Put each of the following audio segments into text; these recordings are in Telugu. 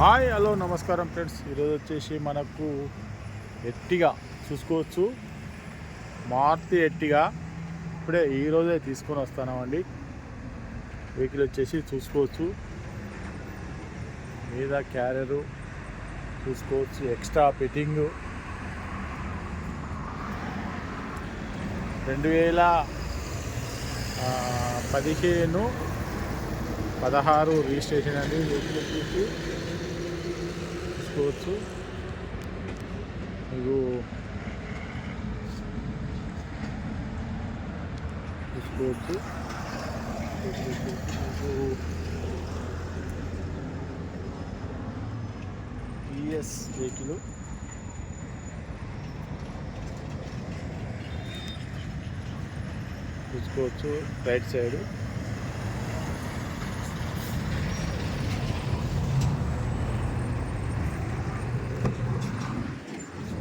హాయ్ హలో నమస్కారం ఫ్రెండ్స్. ఈరోజు వచ్చేసి మనకు ఎట్టిగా చూసుకోవచ్చు, మారుతి ఎట్టిగా ఇప్పుడే ఈరోజే తీసుకొని వస్తామండి. వెహికల్ వచ్చేసి చూసుకోవచ్చు, మీద క్యారియరు చూసుకోవచ్చు, ఎక్స్ట్రా ఫిట్టింగు 2015-16 రిజిస్ట్రేషన్ అండి. వెహికల్ వచ్చేసి చూసుకోవచ్చు, మీకు చూసుకోవచ్చు టీఎస్ వెహికల్ చూసుకోవచ్చు. రైట్ సైడ్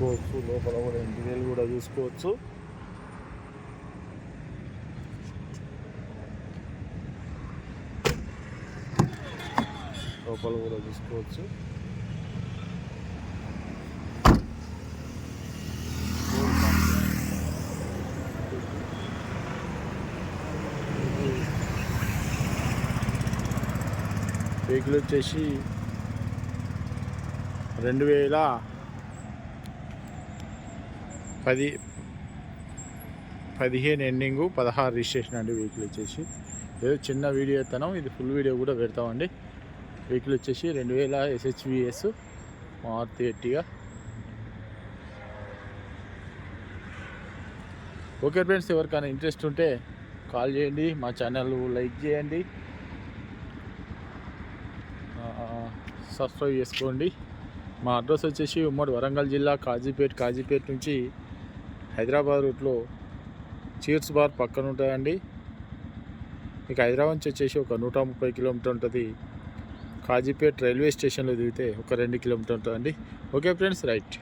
చూసుకోవచ్చు, లోపల కూడా ఇంటీరియర్ కూడా చూసుకోవచ్చు. లోపల కూడా చూసుకోవచ్చు. వెహికల్ వచ్చేసి 2015 ఎండింగు 16 రిజిస్ట్రేషన్ అండి. వెహికల్ వచ్చేసి ఏదో చిన్న వీడియో ఎత్తాను, ఇది ఫుల్ వీడియో కూడా పెడతామండి. వెహికల్ వచ్చేసి 2000 SHVS మారుతి ఎట్టిగా. ఓకే ఫ్రెండ్స్, ఎవరికైనా ఇంట్రెస్ట్ ఉంటే కాల్ చేయండి, మా ఛానల్ లైక్ చేయండి, సబ్స్క్రైబ్ చేసుకోండి. మా అడ్రస్ వచ్చేసి ఉమ్మడి వరంగల్ జిల్లా కాజీపేట్ నుంచి హైదరాబాద్ రూట్లో చీర్స్ బార్ పక్కన ఉంటుందండి. మీకు హైదరాబాద్ నుంచి వచ్చేసి ఒక 130 కిలోమీటర్ ఉంటుంది. కాజీపేట్ రైల్వే స్టేషన్లో దిగితే ఒక 2 కిలోమీటర్ ఉంటుందండి. Okay friends, right.